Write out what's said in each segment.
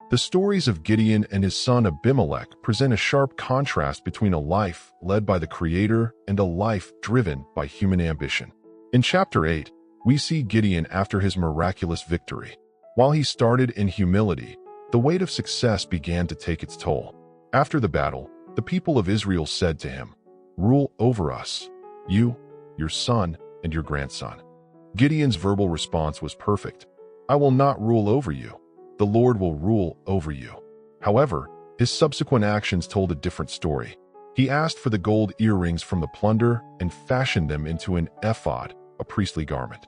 The stories of Gideon and his son Abimelech present a sharp contrast between a life led by the Creator and a life driven by human ambition. In chapter 8, we see Gideon after his miraculous victory. While he started in humility, the weight of success began to take its toll. After the battle, the people of Israel said to him, "Rule over us, you, your son, and your grandson." Gideon's verbal response was perfect. "I will not rule over you. The Lord will rule over you." However, his subsequent actions told a different story. He asked for the gold earrings from the plunder and fashioned them into an ephod, a priestly garment.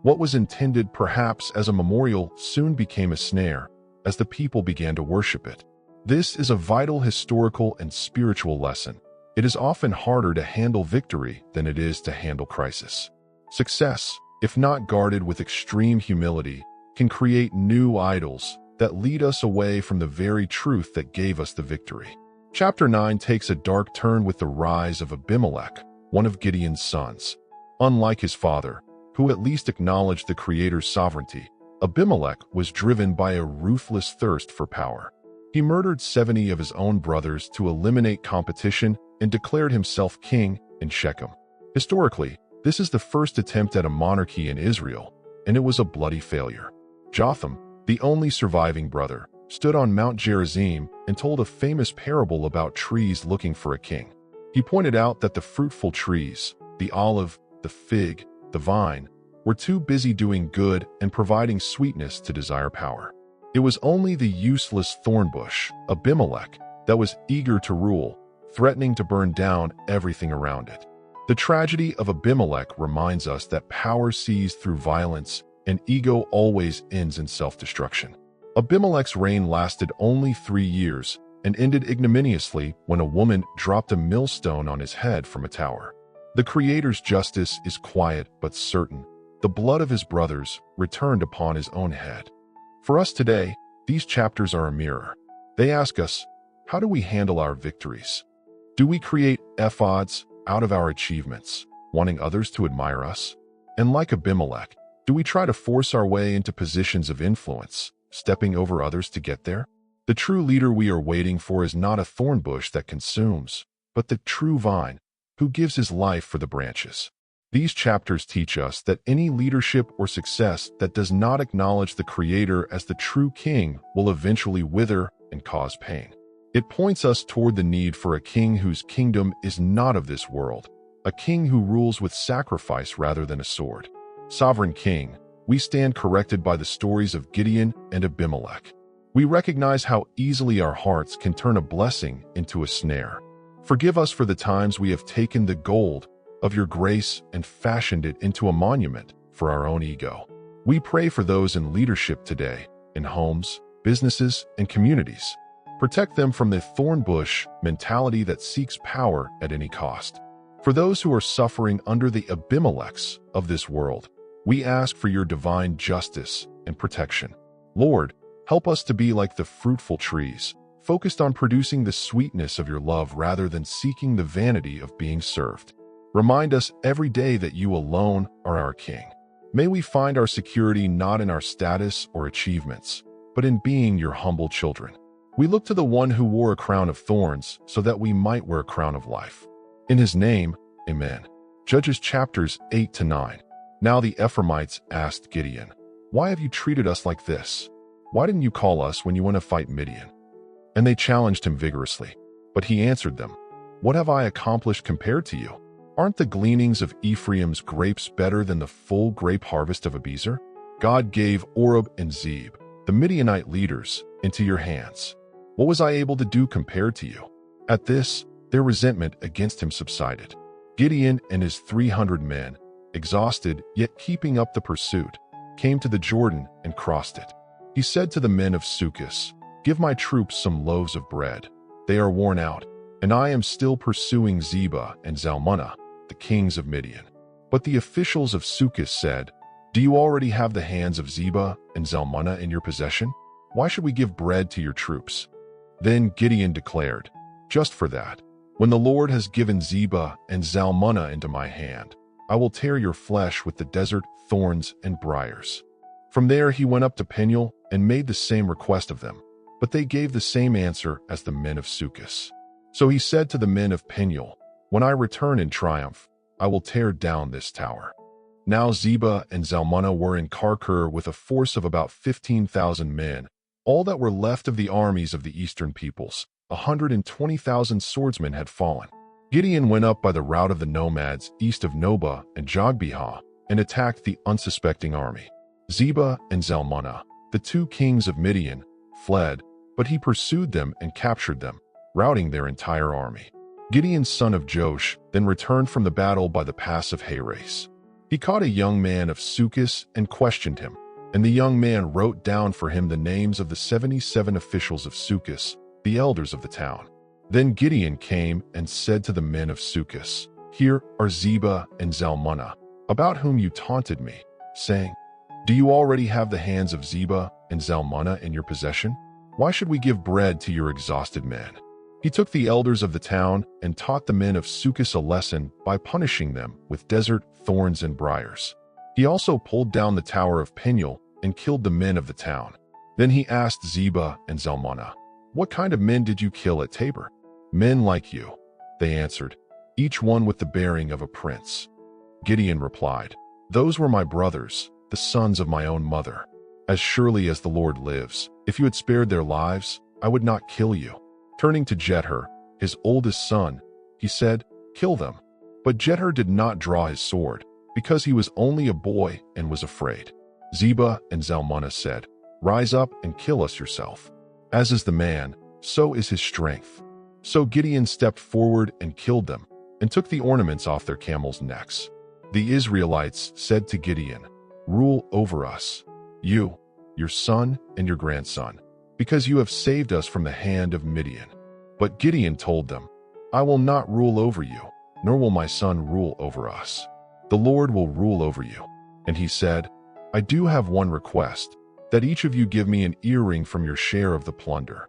What was intended perhaps as a memorial soon became a snare, as the people began to worship it. This is a vital historical and spiritual lesson. It is often harder to handle victory than it is to handle crisis. Success, if not guarded with extreme humility, can create new idols that lead us away from the very truth that gave us the victory. Chapter 9 takes a dark turn with the rise of Abimelech, one of Gideon's sons. Unlike his father, who at least acknowledged the Creator's sovereignty, Abimelech was driven by a ruthless thirst for power. He murdered 70 of his own brothers to eliminate competition and declared himself king in Shechem. Historically, this is the first attempt at a monarchy in Israel, and it was a bloody failure. Jotham, the only surviving brother, stood on Mount Gerizim and told a famous parable about trees looking for a king. He pointed out that the fruitful trees, the olive, the fig, the vine, were too busy doing good and providing sweetness to desire power. It was only the useless thornbush, Abimelech, that was eager to rule, threatening to burn down everything around it. The tragedy of Abimelech reminds us that power seized through violence and ego always ends in self-destruction. Abimelech's reign lasted only 3 years and ended ignominiously when a woman dropped a millstone on his head from a tower. The Creator's justice is quiet but certain. The blood of his brothers returned upon his own head. For us today, these chapters are a mirror. They ask us, how do we handle our victories? Do we create ephods out of our achievements, wanting others to admire us? And like Abimelech, do we try to force our way into positions of influence, stepping over others to get there? The true leader we are waiting for is not a thorn bush that consumes, but the true vine, who gives his life for the branches. These chapters teach us that any leadership or success that does not acknowledge the Creator as the true king will eventually wither and cause pain. It points us toward the need for a king whose kingdom is not of this world, a king who rules with sacrifice rather than a sword. Sovereign King, we stand corrected by the stories of Gideon and Abimelech. We recognize how easily our hearts can turn a blessing into a snare. Forgive us for the times we have taken the gold of your grace and fashioned it into a monument for our own ego. We pray for those in leadership today, in homes, businesses, and communities. Protect them from the thorn bush mentality that seeks power at any cost. For those who are suffering under the Abimelechs of this world, we ask for your divine justice and protection. Lord, help us to be like the fruitful trees, focused on producing the sweetness of your love rather than seeking the vanity of being served. Remind us every day that you alone are our King. May we find our security not in our status or achievements, but in being your humble children. We look to the one who wore a crown of thorns so that we might wear a crown of life. In his name, amen. Judges chapters 8-9. Now the Ephraimites asked Gideon, "Why have you treated us like this? Why didn't you call us when you went to fight Midian?" And they challenged him vigorously. But he answered them, "What have I accomplished compared to you? Aren't the gleanings of Ephraim's grapes better than the full grape harvest of Abiezer? God gave Oreb and Zeb, the Midianite leaders, into your hands. What was I able to do compared to you?" At this, their resentment against him subsided. Gideon and his 300 men, exhausted yet keeping up the pursuit, came to the Jordan and crossed it. He said to the men of Sukkot, "Give my troops some loaves of bread. They are worn out, and I am still pursuing Zebah and Zalmunna, the kings of Midian." But the officials of Sukkot said, "Do you already have the hands of Zebah and Zalmunna in your possession? Why should we give bread to your troops?" Then Gideon declared, "Just for that, when the Lord has given Zebah and Zalmunna into my hand, I will tear your flesh with the desert thorns and briars." From there he went up to Peniel and made the same request of them. But they gave the same answer as the men of Sukkos. So he said to the men of Peniel, "When I return in triumph, I will tear down this tower." Now Zebah and Zalmunna were in Karkor with a force of about 15,000 men, all that were left of the armies of the eastern peoples. 120,000 swordsmen had fallen. Gideon went up by the route of the nomads east of Nobah and Jogbehah and attacked the unsuspecting army. Zebah and Zalmunna, the two kings of Midian, fled, but he pursued them and captured them, routing their entire army. Gideon son of Joash then returned from the battle by the pass of Heres. He caught a young man of Sukkos and questioned him, and the young man wrote down for him the names of the 77 officials of Sukkos, the elders of the town. Then Gideon came and said to the men of Sukkos, "Here are Zebah and Zalmunna, about whom you taunted me, saying, 'Do you already have the hands of Zebah and Zalmunna in your possession? Why should we give bread to your exhausted men?'" He took the elders of the town and taught the men of Sukkos a lesson by punishing them with desert thorns and briars. He also pulled down the tower of Peniel and killed the men of the town. Then he asked Zebah and Zalmunna, "What kind of men did you kill at Tabor?" "Men like you," they answered, "each one with the bearing of a prince." Gideon replied, "Those were my brothers, the sons of my own mother. As surely as the Lord lives, if you had spared their lives, I would not kill you." Turning to Jether, his oldest son, he said, "Kill them." But Jether did not draw his sword, because he was only a boy and was afraid. Zebah and Zalmunna said, "Rise up and kill us yourself. As is the man, so is his strength." So Gideon stepped forward and killed them, and took the ornaments off their camels' necks. The Israelites said to Gideon, "Rule over us, you, your son, and your grandson, because you have saved us from the hand of Midian." But Gideon told them, "I will not rule over you, nor will my son rule over us. The Lord will rule over you." And he said, "I do have one request, that each of you give me an earring from your share of the plunder."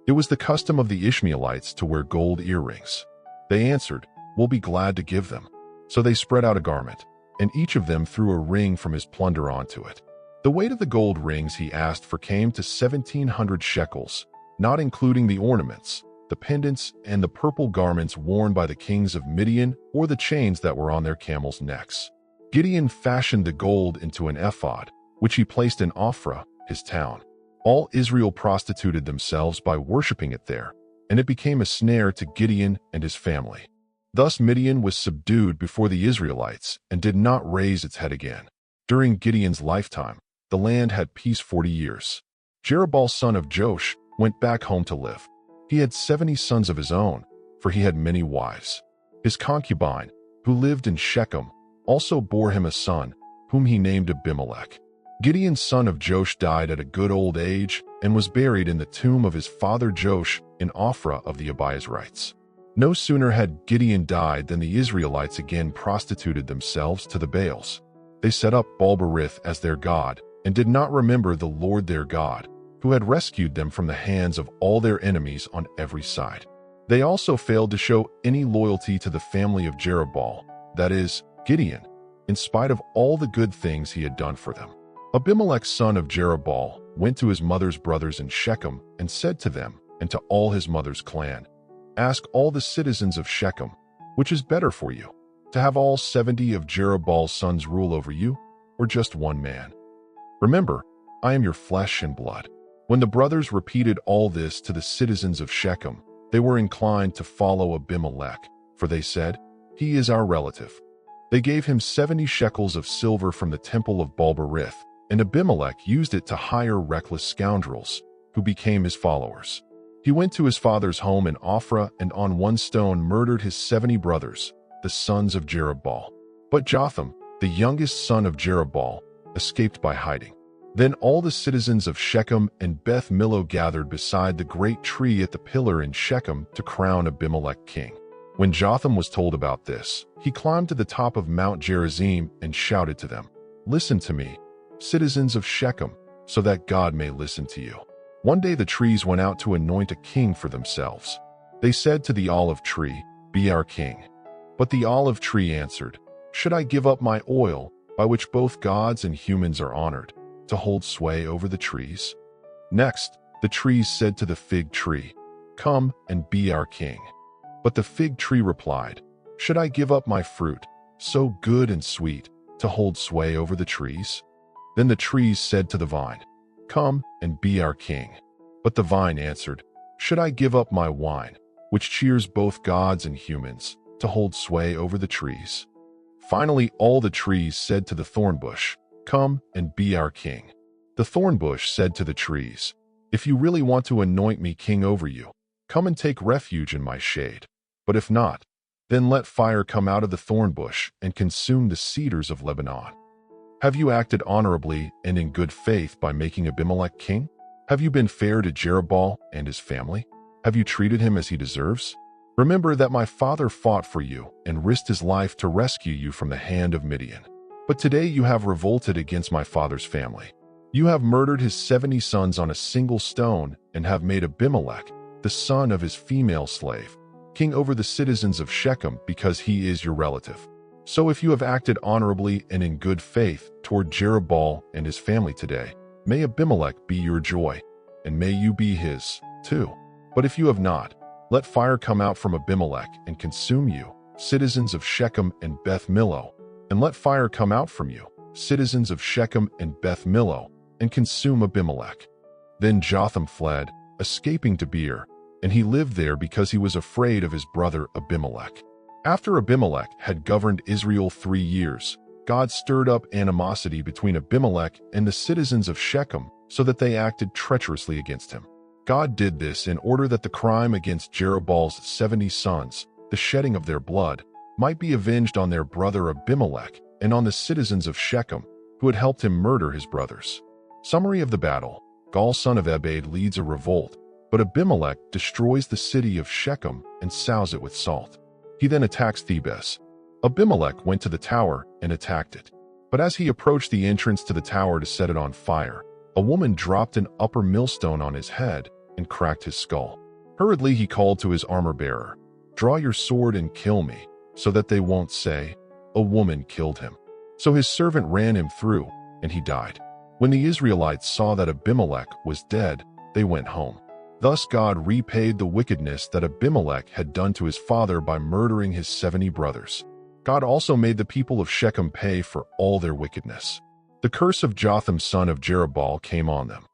It was the custom of the Ishmaelites to wear gold earrings. They answered, "We'll be glad to give them." So they spread out a garment, and each of them threw a ring from his plunder onto it. The weight of the gold rings he asked for came to 1,700 shekels, not including the ornaments, the pendants, and the purple garments worn by the kings of Midian or the chains that were on their camels' necks. Gideon fashioned the gold into an ephod, which he placed in Ophrah, his town. All Israel prostituted themselves by worshipping it there, and it became a snare to Gideon and his family. Thus Midian was subdued before the Israelites and did not raise its head again. During Gideon's lifetime, the land had peace 40 years. Jerubbaal son of Joash went back home to live. He had 70 sons of his own, for he had many wives. His concubine, who lived in Shechem, also bore him a son, whom he named Abimelech. Gideon son of Joash died at a good old age and was buried in the tomb of his father Joash in Ophrah of the Abiezrites. No sooner had Gideon died than the Israelites again prostituted themselves to the Baals. They set up Baal-berith as their god and did not remember the Lord their God, who had rescued them from the hands of all their enemies on every side. They also failed to show any loyalty to the family of Jerubbaal, that is, Gideon, in spite of all the good things he had done for them. Abimelech son of Jerubbaal went to his mother's brothers in Shechem and said to them and to all his mother's clan, "Ask all the citizens of Shechem, which is better for you, to have all 70 of Jerubbaal's sons rule over you, or just one man? Remember, I am your flesh and blood." When the brothers repeated all this to the citizens of Shechem, they were inclined to follow Abimelech, for they said, "He is our relative." They gave him 70 shekels of silver from the temple of Baal-berith, and Abimelech used it to hire reckless scoundrels, who became his followers. He went to his father's home in Ophrah and on one stone murdered his 70 brothers, the sons of Jerubbaal. But Jotham, the youngest son of Jerubbaal, escaped by hiding. Then all the citizens of Shechem and Beth Millo gathered beside the great tree at the pillar in Shechem to crown Abimelech king. When Jotham was told about this, he climbed to the top of Mount Gerizim and shouted to them, "Listen to me, citizens of Shechem, so that God may listen to you." One day the trees went out to anoint a king for themselves. They said to the olive tree, "Be our king." But the olive tree answered, "Should I give up my oil, by which both gods and humans are honored, to hold sway over the trees?" Next, The trees said to the fig tree, "Come and be our king." But the fig tree replied, "Should I give up my fruit, so good and sweet, to hold sway over the trees?" Then the trees said to the vine, "Come and be our king." But the vine answered, "Should I give up my wine, which cheers both gods and humans, to hold sway over the trees?" Finally, all the trees said to the thornbush, "Come and be our king." The thornbush said to the trees, "If you really want to anoint me king over you, come and take refuge in my shade. But if not, then let fire come out of the thornbush and consume the cedars of Lebanon." Have you acted honorably and in good faith by making Abimelech king? Have you been fair to Jerubbaal and his family? Have you treated him as he deserves? Remember that my father fought for you and risked his life to rescue you from the hand of Midian. But today you have revolted against my father's family. You have murdered his 70 sons on a single stone and have made Abimelech, the son of his female slave, king over the citizens of Shechem because he is your relative. So if you have acted honorably and in good faith toward Jerubbaal and his family today, may Abimelech be your joy, and may you be his, too. But if you have not, let fire come out from Abimelech and consume you, citizens of Shechem and Beth Millo, and let fire come out from you, citizens of Shechem and Beth Millo, and consume Abimelech. Then Jotham fled, escaping to Beer, and he lived there because he was afraid of his brother Abimelech. After Abimelech had governed Israel 3 years, God stirred up animosity between Abimelech and the citizens of Shechem so that they acted treacherously against him. God did this in order that the crime against Jerubbaal's 70 sons, the shedding of their blood, might be avenged on their brother Abimelech and on the citizens of Shechem, who had helped him murder his brothers. Summary of the battle: Gaal son of Ebed leads a revolt, but Abimelech destroys the city of Shechem and sows it with salt. He then attacks Thebes. Abimelech went to the tower and attacked it. But as he approached the entrance to the tower to set it on fire, a woman dropped an upper millstone on his head and cracked his skull. Hurriedly he called to his armor-bearer, "Draw your sword and kill me, so that they won't say, 'A woman killed him.'" So his servant ran him through, and he died. When the Israelites saw that Abimelech was dead, they went home. Thus God repaid the wickedness that Abimelech had done to his father by murdering his 70 brothers. God also made the people of Shechem pay for all their wickedness. The curse of Jotham son of Jerubbaal came on them.